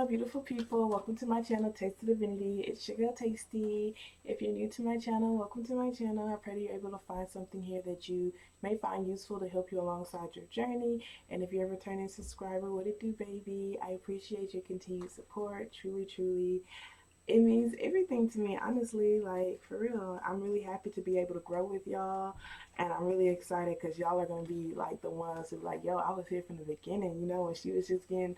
Hello, beautiful people. Welcome to my channel, TasteOfDivinity. It's your girl, Tastee. If you're new to my channel, welcome to my channel. I pray that you're able to find something here that you may find useful to help you alongside your journey. And if you're a returning subscriber, what it do, baby? I appreciate your continued support. Truly, truly. It means everything to me, honestly. Like, for real. I'm really happy to be able to grow with y'all. And I'm really excited because y'all are going to be like the ones who, like, yo, I was here from the beginning, when she was just getting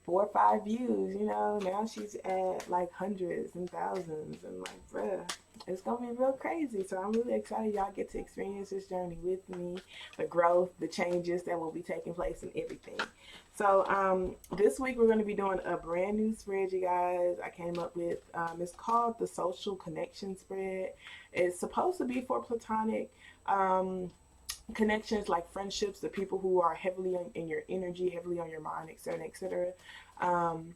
4 or 5 views, now she's at like hundreds and thousands, and like, bruh, it's gonna be real crazy. So I'm really excited y'all get to experience this journey with me, the growth, the changes that will be taking place, and everything. So this week we're going to be doing a brand new spread, you guys. I came up with it's called the Social Connection Spread. It's supposed to be for platonic connections, like friendships, the people who are heavily in your energy, heavily on your mind, etc., etc. Um,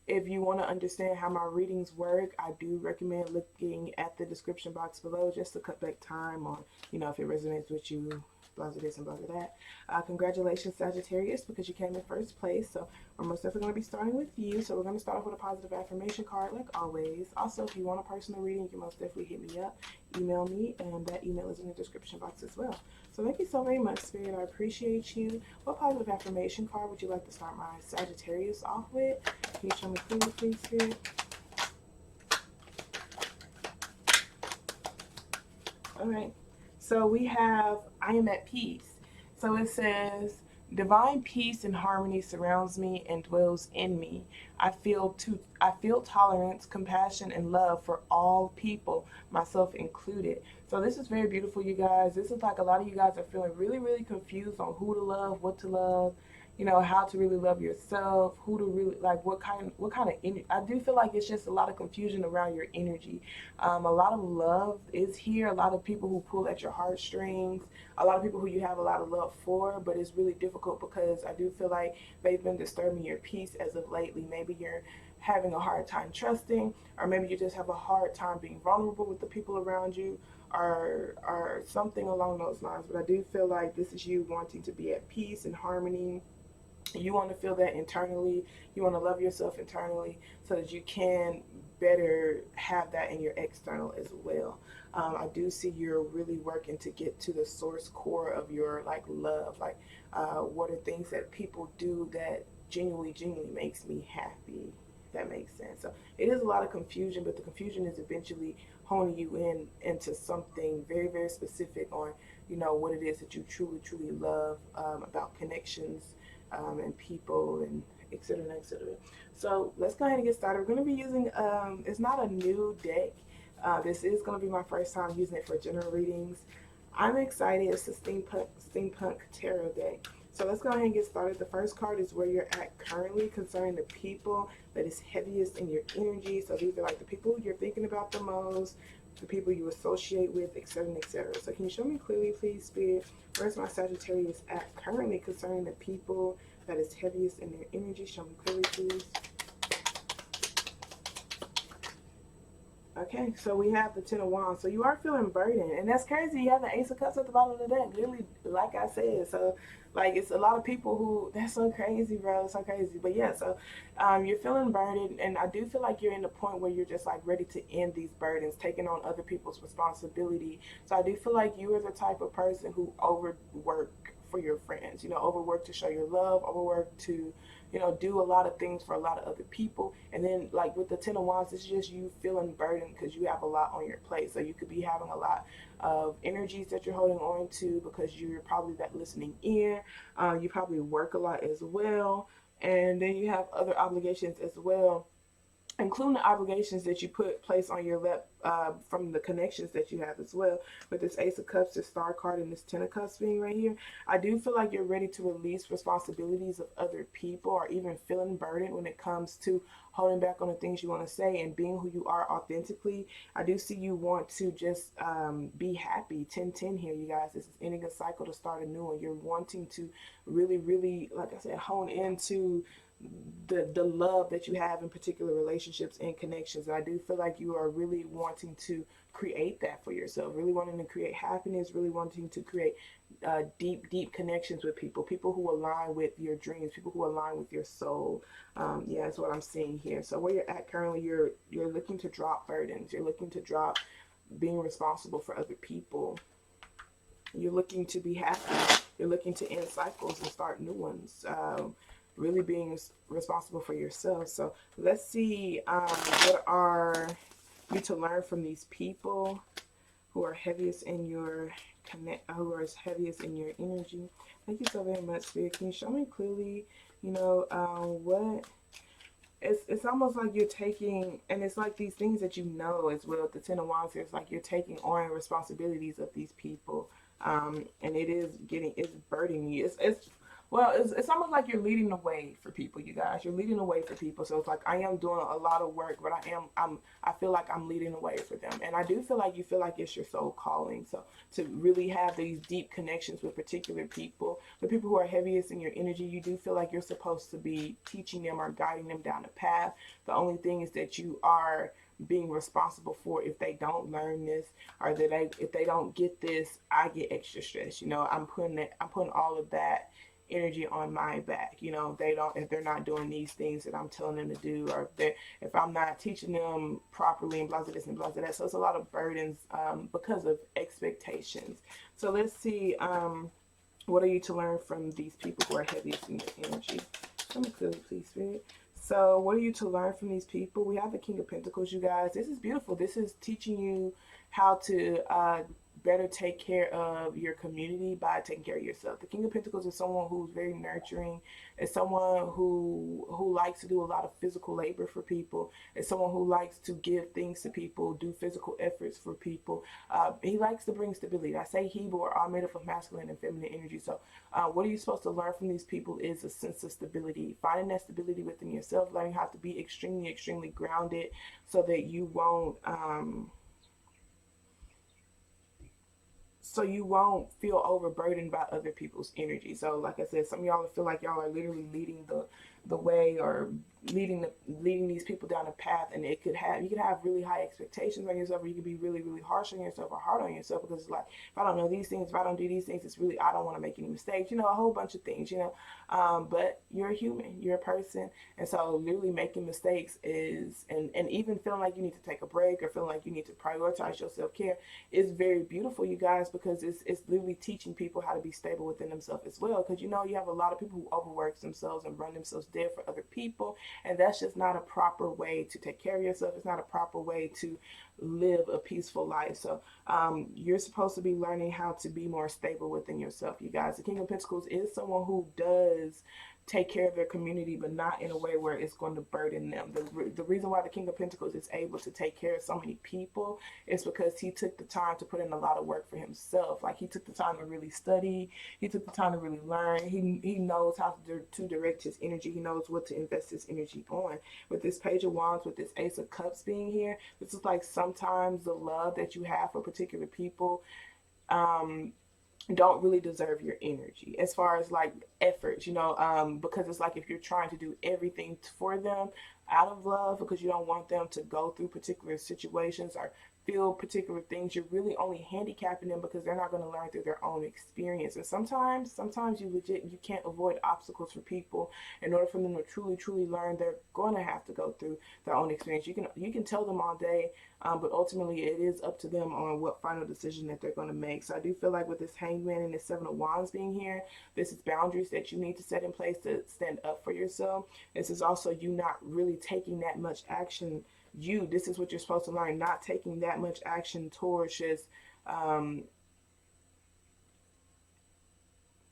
if you want to understand how my readings work, I do recommend looking at the description box below just to cut back time on, if it resonates with you, blah, blah, this and blah, blah, that. Congratulations, Sagittarius, because you came in first place. So we're most definitely going to be starting with you. So we're going to start off with a positive affirmation card, like always. Also, if you want a personal reading, you can most definitely hit me up, email me, and that email is in the description box as well. So thank you so very much, Spirit. I appreciate you. What positive affirmation card would you like to start my Sagittarius off with? Can you show me clearly, please, Spirit? All right. So we have I am at peace. So it says, divine peace and harmony surrounds me and dwells in me. I feel tolerance, compassion, and love for all people, myself included. So this is very beautiful, you guys. This is like a lot of you guys are feeling really, really confused on who to love, what to love, how to really love yourself, who to really like, what kind of energy. I do feel like it's just a lot of confusion around your energy. A lot of love is here, a lot of people who pull at your heartstrings, a lot of people who you have a lot of love for, but it's really difficult because I do feel like they've been disturbing your peace as of lately. Maybe you're having a hard time trusting, or maybe you just have a hard time being vulnerable with the people around you, or something along those lines. But I do feel like this is you wanting to be at peace and harmony. You want to feel that internally. You want to love yourself internally so that you can better have that in your external as well. I do see you're really working to get to the source core of your like love. Like, what are things that people do that genuinely makes me happy? If that makes sense. So it is a lot of confusion, but the confusion is eventually honing you into something very, very specific on what it is that you truly love, about connections, and people, and etc., etc. So let's go ahead and get started. We're going to be using, it's not a new deck. This is going to be my first time using it for general readings. I'm excited. It's a steampunk tarot deck. So let's go ahead and get started. The first card is where you're at currently concerning the people that is heaviest in your energy. So these are like the people you're thinking about the most, the people you associate with, etc., etc. So can you show me clearly, please, Spirit, where's my Sagittarius at currently concerning the people that is heaviest in their energy? Show me clearly, please. Okay, so we have the Ten of Wands. So you are feeling burdened, and that's crazy. You have the Ace of Cups at the bottom of the deck. Literally, like I said. So, like, it's a lot of people who, that's so crazy, bro. It's so crazy. But yeah, so you're feeling burdened, and I do feel like you're in the point where you're just like ready to end these burdens, taking on other people's responsibility. So I do feel like you are the type of person who overwork for your friends. Overwork to show your love, overwork to do a lot of things for a lot of other people. And then, like with the Ten of Wands, it's just you feeling burdened because you have a lot on your plate. So you could be having a lot of energies that you're holding on to because you're probably that listening ear. You probably work a lot as well. And then you have other obligations as well, including the obligations that you place on your lap, from the connections that you have as well. With this Ace of Cups, this Star card, and this Ten of Cups being right here, I do feel like you're ready to release responsibilities of other people, or even feeling burdened when it comes to holding back on the things you want to say and being who you are authentically. I do see you want to just be happy. 10-10 here, you guys. This is ending a cycle to start a new one. You're wanting to really, like I said, hone into the love that you have in particular relationships and connections. And I do feel like you are really wanting to create that for yourself, really wanting to create happiness, really wanting to create deep connections with people, people who align with your dreams, people who align with your soul. Yeah, that's what I'm seeing here. So where you're at currently, you're looking to drop burdens. You're looking to drop being responsible for other people. You're looking to be happy. You're looking to end cycles and start new ones. Really being responsible for yourself. So let's see, what are you to learn from these people who are heaviest in your who are heaviest in your energy. Thank you so very much, Spirit. Can you show me clearly, what it's almost like you're taking, and it's like these things that you know as well. The Ten of Wands here, it's like you're taking on responsibilities of these people, and it's burdening you. It's almost like you're leading the way for people, you guys. You're leading the way for people. So it's like I am doing a lot of work, but I feel like I'm leading the way for them. And I do feel like you feel like it's your soul calling. So to really have these deep connections with particular people, the people who are heaviest in your energy, you do feel like you're supposed to be teaching them or guiding them down the path. The only thing is that you are being responsible for if they don't learn this, or that if they don't get this, I get extra stress. I'm putting all of that energy on my back. If they're not doing these things that I'm telling them to do, or if I'm not teaching them properly, and blah blah this and blah blah that. So it's a lot of burdens, because of expectations. So let's see, what are you to learn from these people who are heaviest in your energy? Come clearly, please, Spirit. So what are you to learn from these people? We have the King of Pentacles, you guys. This is beautiful. This is teaching you how to better take care of your community by taking care of yourself. The King of Pentacles is someone who's very nurturing. It's someone who likes to do a lot of physical labor for people. It's someone who likes to give things to people, do physical efforts for people. He likes to bring stability. I say he, but we're all made up of masculine and feminine energy. So what are you supposed to learn from these people is a sense of stability. Finding that stability within yourself, learning how to be extremely, extremely grounded so that you won't feel overburdened by other people's energy. So like I said, some of y'all feel like y'all are literally leading the way, or leading these people down a path, and you could have really high expectations on yourself, or you could be really, really harsh on yourself or hard on yourself, because it's like, if I don't know these things, if I don't do these things, it's really, I don't want to make any mistakes, a whole bunch of things, but you're a human, you're a person. And so literally making mistakes is, and even feeling like you need to take a break, or feeling like you need to prioritize your self-care, is very beautiful, you guys, because it's literally teaching people how to be stable within themselves as well. Because you have a lot of people who overwork themselves and run themselves dead for other people, and that's just not a proper way to take care of yourself. It's not a proper way to live a peaceful life. So you're supposed to be learning how to be more stable within yourself, you guys. The King of Pentacles is someone who does take care of their community, but not in a way where it's going to burden them. The reason why the King of Pentacles is able to take care of so many people is because he took the time to put in a lot of work for himself. Like, he took the time to really study. He took the time to really learn. He knows how to direct his energy. He knows what to invest his energy on. With this Page of Wands, with this Ace of Cups being here, this is like sometimes the love that you have for particular people don't really deserve your energy as far as like efforts, because it's like, if you're trying to do everything for them out of love because you don't want them to go through particular situations or feel particular things, you're really only handicapping them because they're not going to learn through their own experience. And sometimes you can't avoid obstacles for people. In order for them to truly learn, they're going to have to go through their own experience. You can tell them all day, but ultimately it is up to them on what final decision that they're going to make. So I do feel like with this Hangman and this Seven of Wands being here, this is boundaries that you need to set in place to stand up for yourself. This is also you not really taking that much action. This is what you're supposed to learn, not taking that much action towards just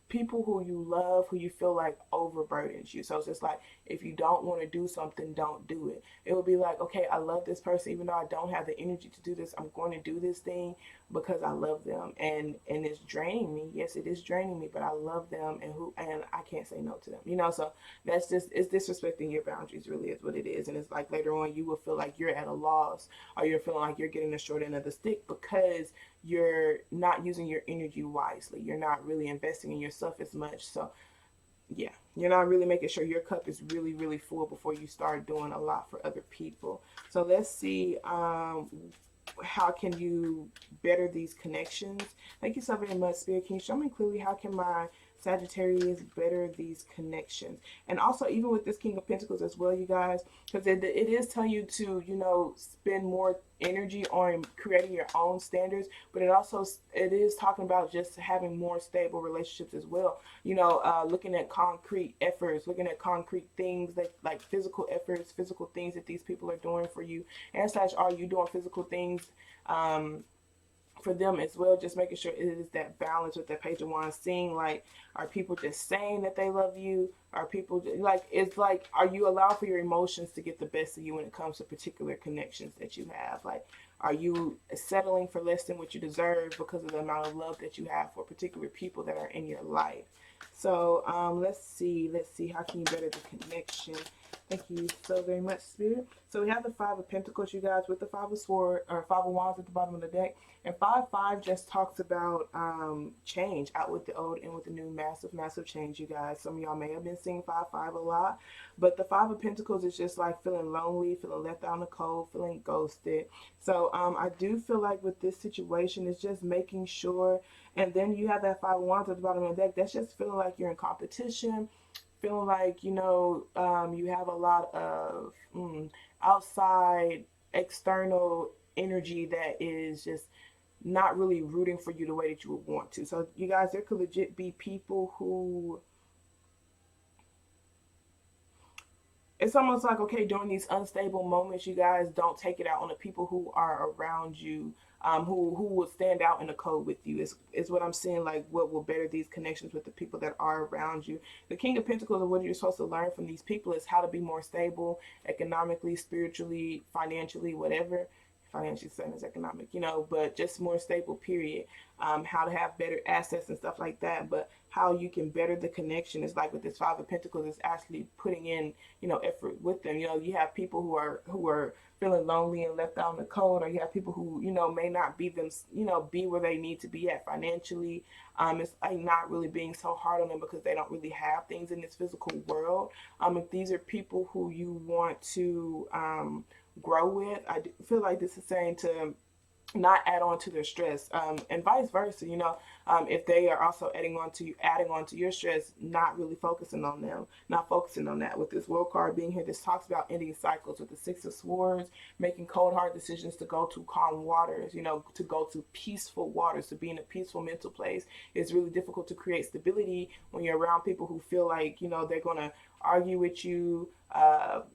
people who you love, who you feel like overburdens you. So it's just like, if you don't want to do something, don't do it. It would be like, okay, I love this person, even though I don't have the energy to do this, I'm going to do this thing because I love them, and it's draining me. Yes, it is draining me, but I love them, and I can't say no to them. So that's just, it's disrespecting your boundaries, really is what it is. And it's like, later on you will feel like you're at a loss, or you're feeling like you're getting the short end of the stick because you're not using your energy wisely. You're not really investing in yourself as much. So yeah, you're not really making sure your cup is really, really full before you start doing a lot for other people. So let's see, how can you better these connections? Thank you so very much, Spirit. Can you show me clearly how can my Sagittarius better these connections? And also, even with this King of Pentacles as well, you guys, because it is telling you to, you know, spend more energy on creating your own standards, but it is talking about just having more stable relationships as well. You know, looking at concrete efforts, looking at concrete things like physical efforts, physical things that these people are doing for you. And such, are you doing physical things um, for them as well? Just making sure it is that balance with that Page of Wands. Seeing like, are people just saying that they love you? Are people like, it's like, are you allowing for your emotions to get the best of you when it comes to particular connections that you have? Like, are you settling for less than what you deserve because of the amount of love that you have for particular people that are in your life? So let's see. How can you better the connection? Thank you so very much, Spirit. So we have the Five of Pentacles, you guys, with the Five of Swords or Five of Wands at the bottom of the deck. And 5-5 just talks about change, out with the old, in with the new, massive, massive change, you guys. Some of y'all may have been seeing 5-5 a lot, but the Five of Pentacles is just like feeling lonely, feeling left out in the cold, feeling ghosted. So I do feel like with this situation, it's just making sure. And then you have that Five of Wands at the bottom of the deck. That's just feeling like you're in competition, feeling like, you know, you have a lot of outside, external energy that is just not really rooting for you the way that you would want to. So you guys, there could legit be people who, it's almost like, okay, during these unstable moments, you guys don't take it out on the people who are around you, who will stand out in the cold with you, is what I'm seeing. Like, what will better these connections with the people that are around you. The King of Pentacles, and what you're supposed to learn from these people is how to be more stable economically, spiritually, financially, whatever. Financially, same as economic, you know, but just more stable, period. How to have better assets and stuff like that. But how you can better the connection is like with this Five of Pentacles, is actually putting in, you know, effort with them. You know, you have people who are feeling lonely and left out in the cold, or you have people who, you know, may not be them, you know, be where they need to be at financially. It's like not really being so hard on them because they don't really have things in this physical world. If these are people who you want to grow with, I feel like this is saying to not add on to their stress, and vice versa. You know, if they are also adding on to your stress, not really focusing on them, not focusing on that. With this World card being here, this talks about ending cycles. With the Six of Swords, making cold hard decisions to go to calm waters, you know, to go to peaceful waters, to be in a peaceful mental place. It's really difficult to create stability when you're around people who feel like, you know, they're gonna argue with you,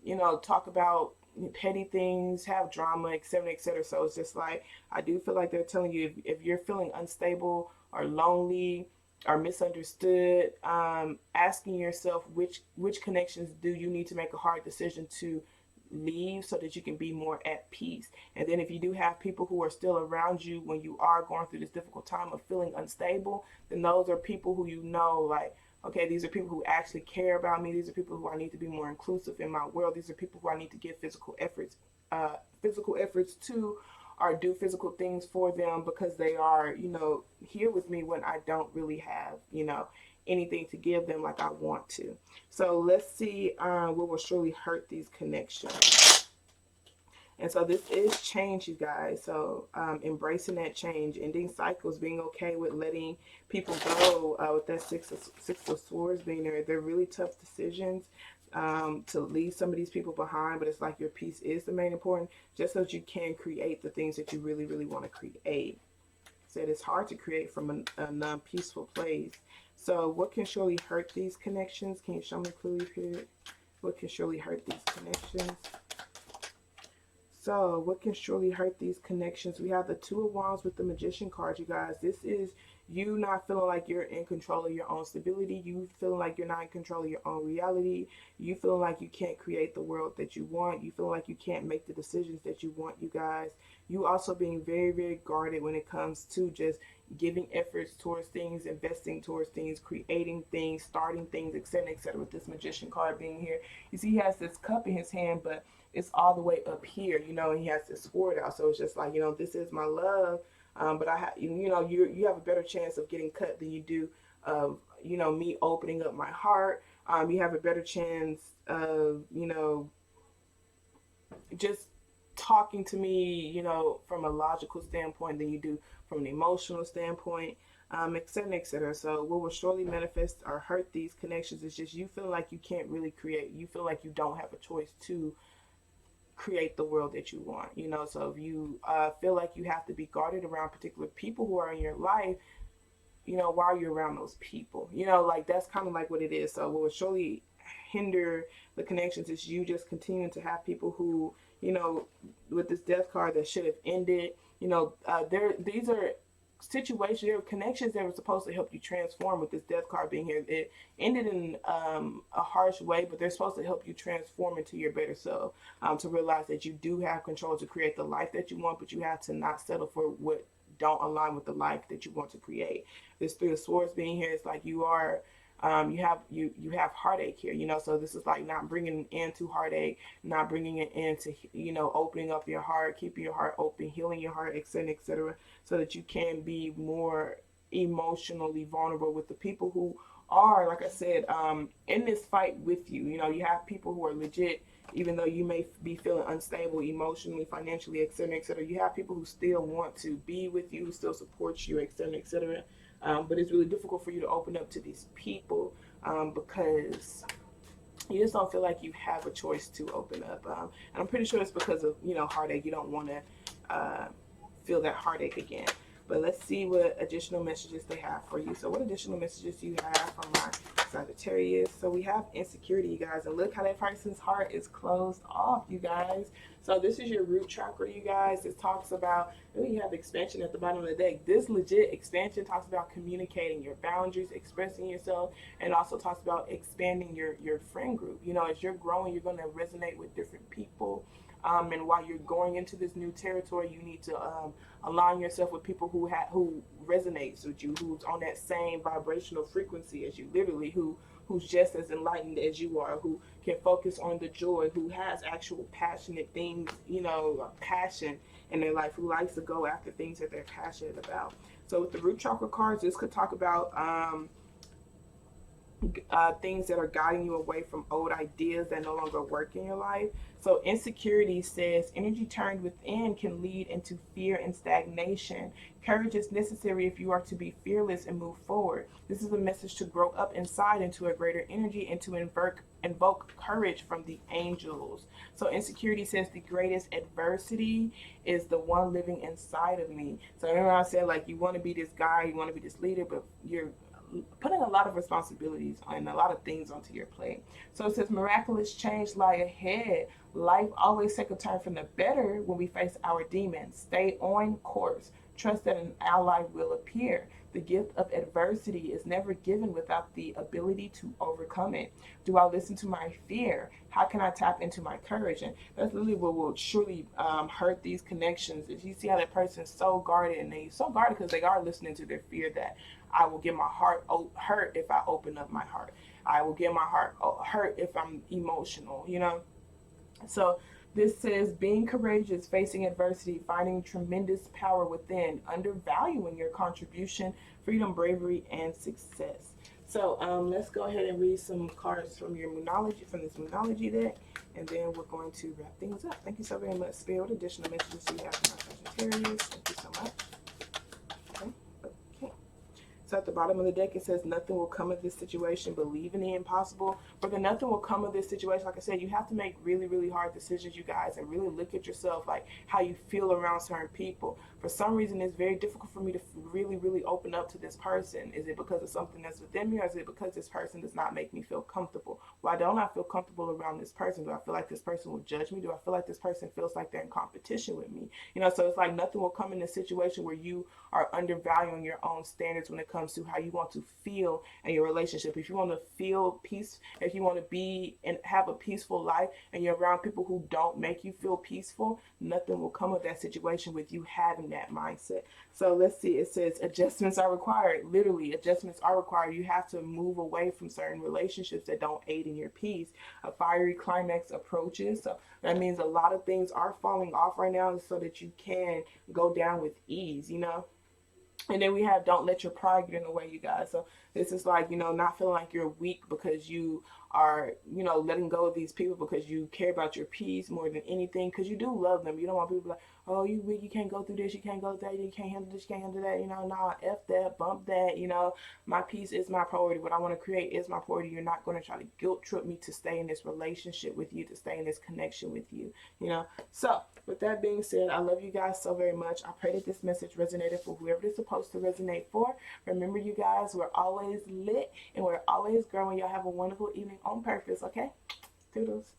you know, talk about petty things, have drama, etc., etc. So it's just like, I do feel like they're telling you, if you're feeling unstable or lonely or misunderstood, asking yourself which connections do you need to make a hard decision to leave so that you can be more at peace. And then if you do have people who are still around you when you are going through this difficult time of feeling unstable, then those are people who, you know, like, okay, these are people who actually care about me. These are people who I need to be more inclusive in my world. These are people who I need to give physical efforts to, or do physical things for them, because they are, you know, here with me when I don't really have, you know, anything to give them like I want to. So let's see what will surely hurt these connections. And so this is change, you guys. So embracing that change, ending cycles, being okay with letting people go. With that six of Swords being there, they're really tough decisions to leave some of these people behind. But it's like your peace is the main important, just so that you can create the things that you really, really want to create. Said it's hard to create from a non-peaceful place. So what can surely hurt these connections? Can you show me clearly here? What can surely hurt these connections? So, what can surely hurt these connections? We have the Two of Wands with the Magician card, you guys. This is you not feeling like you're in control of your own stability. You feeling like you're not in control of your own reality. You feeling like you can't create the world that you want. You feeling like you can't make the decisions that you want, you guys. You also being very, very guarded when it comes to just giving efforts towards things, investing towards things, creating things, starting things, etc., etc. With this Magician card being here, you see he has this cup in his hand, but it's all the way up here, you know, and he has this sword out. So it's just like, you know, this is my love, but I have, you know, you have a better chance of getting cut than you do of, you know, me opening up my heart. You have a better chance of, you know, just talking to me, from a logical standpoint than you do from an emotional standpoint, et cetera, et cetera. So what will surely manifest or hurt these connections is just you feel like you can't really create. You feel like you don't have a choice to create the world that you want. So if you feel like you have to be guarded around particular people who are in your life, while you're around those people, like that's kind of like what it is. So what will surely hinder the connections is you just continuing to have people who, with this death card that should have ended, these are situations, there are connections that were supposed to help you transform. With this death card being here, it ended in a harsh way, but they're supposed to help you transform into your better self, to realize that you do have control to create the life that you want, but you have to not settle for what don't align with the life that you want to create. This Three of Swords being here, it's like you are, you have heartache here, so this is like not bringing an end to heartache, not bringing an end to, opening up your heart, keeping your heart open, healing your heart, etc., etc., so that you can be more emotionally vulnerable with the people who are, like I said, in this fight with you. You have people who are legit, even though you may be feeling unstable emotionally, financially, etc., etc. You have people who still want to be with you, who still support you, etc., etc. But it's really difficult for you to open up to these people, because you just don't feel like you have a choice to open up. And I'm pretty sure it's because of, heartache. You don't want to feel that heartache again. But let's see what additional messages they have for you. So what additional messages do you have from my Sagittarius? So we have insecurity, you guys. And look how that person's heart is closed off, you guys. So this is your root chakra, you guys. It talks about, you have expansion at the bottom of the deck. This legit expansion talks about communicating your boundaries, expressing yourself, and also talks about expanding your friend group. As you're growing, you're going to resonate with different people. And while you're going into this new territory, you need to align yourself with people who resonates with you, who's on that same vibrational frequency as you, literally, who's just as enlightened as you are, who can focus on the joy, who has actual passionate things, passion in their life, who likes to go after things that they're passionate about. So with the root chakra cards, this could talk about things that are guiding you away from old ideas that no longer work in your life. So insecurity says energy turned within can lead into fear and stagnation. Courage is necessary if you are to be fearless and move forward. This is a message to grow up inside into a greater energy and to invoke courage from the angels. So insecurity says the greatest adversity is the one living inside of me. So remember I said, like, you want to be this guy, you want to be this leader, but you're putting a lot of responsibilities and a lot of things onto your plate. So it says miraculous change lie ahead. Life always takes a turn for the better when we face our demons. Stay on course. Trust that an ally will appear. The gift of adversity is never given without the ability to overcome it. Do I listen to my fear? How can I tap into my courage? And that's literally what will surely hurt these connections. If you see how that person's so guarded, and they're so guarded because they are listening to their fear that I will get my heart hurt if I open up my heart. I will get my heart hurt if I'm emotional, So this says being courageous, facing adversity, finding tremendous power within, undervaluing your contribution, freedom, bravery, and success. So let's go ahead and read some cards from your Moonology, from this Moonology deck, and then we're going to wrap things up. Thank you so very much, Spirit. What additional messages do you have for my Sagittarius? Thank you so much. So at the bottom of the deck, it says nothing will come of this situation. Believe in the impossible. For the nothing will come of this situation, like I said, you have to make really, really hard decisions, you guys, and really look at yourself, like how you feel around certain people. For some reason, it's very difficult for me to really, really open up to this person. Is it because of something that's within me, or is it because this person does not make me feel comfortable? Why don't I feel comfortable around this person? Do I feel like this person will judge me? Do I feel like this person feels like they're in competition with me? So it's like nothing will come in a situation where you are undervaluing your own standards when it comes to how you want to feel in your relationship. If you want to feel peace, if you want to be and have a peaceful life, and you're around people who don't make you feel peaceful, nothing will come of that situation with you having that mindset. So let's see, it says adjustments are required. Literally, adjustments are required. You have to move away from certain relationships that don't aid in your peace. A fiery climax approaches. So that means a lot of things are falling off right now so that you can go down with ease, And then we have don't let your pride get in the way, you guys. So this is like, not feeling like you're weak because you are, letting go of these people because you care about your peace more than anything, because you do love them. You don't want people like, oh, you weak, you can't go through this, you can't go through that, you can't handle this, you can't handle that, nah, F that, bump that, my peace is my priority. What I want to create is my priority. You're not going to try to guilt trip me to stay in this relationship with you, to stay in this connection with you, So, with that being said, I love you guys so very much. I pray that this message resonated for whoever it's supposed to resonate for. Remember, you guys, we're always lit and we're always growing. Y'all have a wonderful evening on purpose, okay? Toodles.